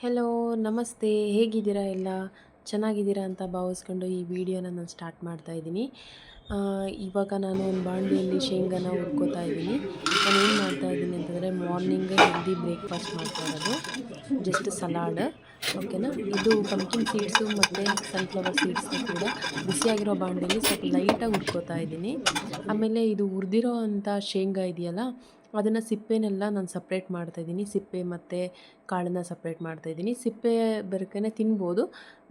Hello ನಮಸ್ತೆ, ಹೇಗಿದ್ದೀರಾ ಎಲ್ಲ? ಚೆನ್ನಾಗಿದ್ದೀರಾ ಅಂತ ಭಾವಿಸ್ಕೊಂಡು ಈ ವಿಡಿಯೋನ ನಾನು ಸ್ಟಾರ್ಟ್ ಮಾಡ್ತಾ ಇದ್ದೀನಿ. ಇವಾಗ ನಾನು ಒಂದು ಬಾಣಲಿಯಲ್ಲಿ ಶೇಂಗಾನ ಹುರ್ಕೋತಾ ಇದ್ದೀನಿ. ನಾನು ಏನು ಮಾಡ್ತಾ ಇದ್ದೀನಿ ಅಂತಂದರೆ ಮಾರ್ನಿಂಗ್ ಹೆಲ್ದಿ ಬ್ರೇಕ್ಫಾಸ್ಟ್ ಮಾಡ್ತಾ ಇರೋದು, ಜಸ್ಟ್ ಸಲಾಡ್. ಓಕೆನಾ. ಇದು ಪಂಪ್ಕಿನ್ ಸೀಡ್ಸು ಮತ್ತು ಸನ್ಫ್ಲವರ್ ಸೀಡ್ಸ್ನ ಕೂಡ ಬಿಸಿಯಾಗಿರೋ ಬಾಣಲಿಯಲ್ಲಿ ಸ್ವಲ್ಪ ಲೈಟಾಗಿ ಹುರ್ಕೋತಾ ಇದ್ದೀನಿ. ಆಮೇಲೆ ಇದು ಹುರಿದಿರೋ ಅಂಥ ಶೇಂಗಾ ಇದೆಯಲ್ಲ, ಅದನ್ನು ಸಿಪ್ಪೆನೆಲ್ಲ ನಾನು ಸಪ್ರೇಟ್ ಮಾಡ್ತಾಯಿದ್ದೀನಿ. ಸಿಪ್ಪೆ ಮತ್ತು ಕಾಳನ್ನ ಸಪ್ರೇಟ್ ಮಾಡ್ತಾಯಿದ್ದೀನಿ. ಸಿಪ್ಪೆ ಬೆರಕೆನೇ ತಿನ್ಬೋದು,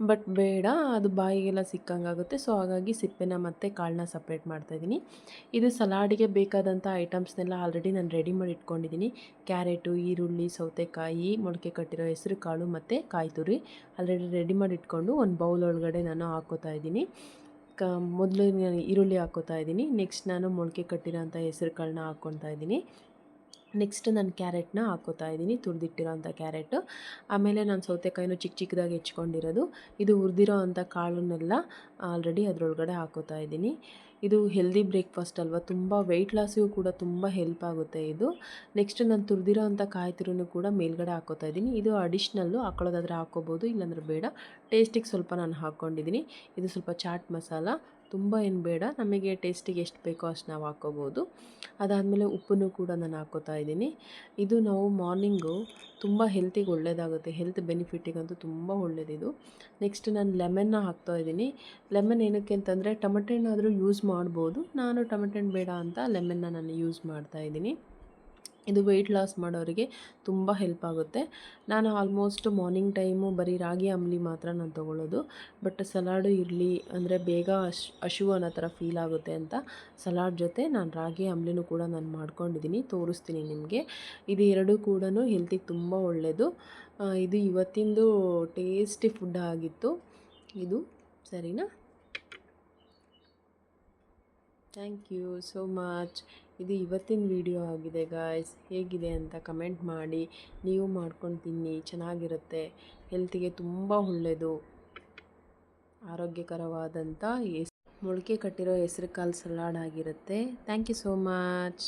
ಬಟ್ ಬೇಡ, ಅದು ಬಾಯಿಗೆಲ್ಲ ಸಿಕ್ಕಂಗಾಗುತ್ತೆ. ಸೊ ಹಾಗಾಗಿ ಸಿಪ್ಪೆನ ಮತ್ತು ಕಾಳನ್ನ ಸಪ್ರೇಟ್ ಮಾಡ್ತಾಯಿದ್ದೀನಿ. ಇದು ಸಲಾಡಿಗೆ ಬೇಕಾದಂಥ ಐಟಮ್ಸ್ನೆಲ್ಲ ಆಲ್ರೆಡಿ ನಾನು ರೆಡಿ ಮಾಡಿ ಇಟ್ಕೊಂಡಿದ್ದೀನಿ. ಕ್ಯಾರೆಟು, ಈರುಳ್ಳಿ, ಸೌತೆಕಾಯಿ, ಮೊಳಕೆ ಕಟ್ಟಿರೋ ಹೆಸರು ಕಾಳು ಮತ್ತು ಕಾಯಿ ತುರಿ ಆಲ್ರೆಡಿ ರೆಡಿ ಮಾಡಿ ಇಟ್ಕೊಂಡು ಒಂದು ಬೌಲ್ ಒಳಗಡೆ ನಾನು ಹಾಕ್ಕೋತಾ ಇದ್ದೀನಿ. ಮೊದಲು ನಾನು ಈರುಳ್ಳಿ ಹಾಕ್ಕೋತಾ ಇದ್ದೀನಿ. ನೆಕ್ಸ್ಟ್ ನಾನು ಮೊಳಕೆ ಕಟ್ಟಿರೋಂಥ ಹೆಸರು ಕಾಳನ್ನ ಹಾಕ್ಕೊತಾ ಇದ್ದೀನಿ. ನೆಕ್ಸ್ಟ್ ನಾನು ಕ್ಯಾರೆಟ್ನ ಹಾಕ್ಕೋತಾ ಇದ್ದೀನಿ, ತುರಿದಿಟ್ಟಿರೋಂಥ ಕ್ಯಾರೆಟು. ಆಮೇಲೆ ನಾನು ಸೌತೆಕಾಯಿನೂ ಚಿಕ್ಕ ಚಿಕ್ಕದಾಗಿ ಹೆಚ್ಕೊಂಡಿರೋದು, ಇದು ಹುರಿದಿರೋ ಅಂಥ ಕಾಳನ್ನೆಲ್ಲ ಆಲ್ರೆಡಿ ಅದರೊಳಗಡೆ ಹಾಕ್ಕೋತಾ ಇದ್ದೀನಿ. ಇದು ಹೆಲ್ದಿ ಬ್ರೇಕ್ಫಾಸ್ಟ್ ಅಲ್ವಾ, ತುಂಬ ವೆಯ್ಟ್ ಲಾಸಿಗೂ ಕೂಡ ತುಂಬ ಹೆಲ್ಪ್ ಆಗುತ್ತೆ ಇದು. ನೆಕ್ಸ್ಟ್ ನಾನು ತುರಿದಿರೋ ಅಂಥ ಕಾಯಿ ತುರಿನೂ ಕೂಡ ಮೇಲ್ಗಡೆ ಹಾಕ್ಕೋತಾ ಇದ್ದೀನಿ. ಇದು ಅಡಿಷ್ನಲ್ಲು, ಹಾಕ್ಕೊಳ್ಳೋದಾದರೆ ಹಾಕ್ಕೋಬೋದು, ಇಲ್ಲಾಂದ್ರೆ ಬೇಡ. ಟೇಸ್ಟಿಗೆ ಸ್ವಲ್ಪ ನಾನು ಹಾಕ್ಕೊಂಡಿದ್ದೀನಿ. ಇದು ಸ್ವಲ್ಪ ಚಾಟ್ ಮಸಾಲ, ತುಂಬ ಏನು ಬೇಡ, ನಮಗೆ ಟೇಸ್ಟಿಗೆ ಎಷ್ಟು ಬೇಕೋ ಅಷ್ಟು ನಾವು ಹಾಕ್ಕೋಬೋದು. ಅದಾದಮೇಲೆ ಉಪ್ಪನ್ನು ಕೂಡ ನಾನು ಹಾಕ್ಕೋತಾ ಇದ್ದೀನಿ. ಇದು ನಾವು ಮಾರ್ನಿಂಗು ತುಂಬ ಹೆಲ್ತಿಗೆ ಒಳ್ಳೆಯದಾಗುತ್ತೆ, ಹೆಲ್ತ್ ಬೆನಿಫಿಟ್ಟಿಗಂತೂ ತುಂಬ ಒಳ್ಳೆಯದಿದು. ನೆಕ್ಸ್ಟ್ ನಾನು ಲೆಮನ್ನ ಹಾಕ್ತಾ ಇದ್ದೀನಿ. ಲೆಮನ್ ಏನಕ್ಕೆ ಅಂತಂದರೆ ಟೊಮೆಟೊ ಹಣ್ಣಾದರೂ ಯೂಸ್ ಮಾಡ್ಬೋದು, ನಾನು ಟೊಮೆಟೊ ಹಣ್ಣು ಬೇಡ ಅಂತ ಲೆಮನ್ನ ನಾನು ಯೂಸ್ ಮಾಡ್ತಾಯಿದ್ದೀನಿ. ಇದು ವೆಯ್ಟ್ ಲಾಸ್ ಮಾಡೋರಿಗೆ ತುಂಬ ಹೆಲ್ಪ್ ಆಗುತ್ತೆ. ನಾನು ಆಲ್ಮೋಸ್ಟ್ ಮಾರ್ನಿಂಗ್ ಟೈಮು ಬರೀ ರಾಗಿ ಅಂಬಲಿ ಮಾತ್ರ ನಾನು ತೊಗೊಳ್ಳೋದು. ಬಟ್ ಸಲಾಡು ಇರಲಿ ಅಂದರೆ ಬೇಗ ಹಶು ಅನ್ನೋ ಥರ ಫೀಲ್ ಆಗುತ್ತೆ ಅಂತ ಸಲಾಡ್ ಜೊತೆ ನಾನು ರಾಗಿ ಅಂಬಲಿನೂ ಕೂಡ ನಾನು ಮಾಡ್ಕೊಂಡಿದ್ದೀನಿ, ತೋರಿಸ್ತೀನಿ ನಿಮಗೆ. ಇದು ಎರಡೂ ಕೂಡ ಹೆಲ್ತಿಗೆ ತುಂಬ ಒಳ್ಳೆಯದು. ಇದು ಇವತ್ತಿಂದು ಟೇಸ್ಟಿ ಫುಡ್ ಆಗಿತ್ತು ಇದು, ಸರಿನಾ? Thank you so much. ಇದು ಇವತ್ತಿನ ವಿಡಿಯೋ ಆಗಿದೆ ಗಾಯ್ಸ್. ಹೇಗಿದೆ ಅಂತ ಕಮೆಂಟ್ ಮಾಡಿ. ನೀವು ಮಾಡ್ಕೊಂಡು ತಿನ್ನಿ, ಚೆನ್ನಾಗಿರುತ್ತೆ, ಹೆಲ್ತಿಗೆ ತುಂಬ ಒಳ್ಳೆಯದು. ಆರೋಗ್ಯಕರವಾದಂಥ ಮೊಳಕೆ ಕಟ್ಟಿರೋ ಹೆಸರು ಕಾಳು ಸಲಾಡ್ ಆಗಿರುತ್ತೆ. Thank you so much.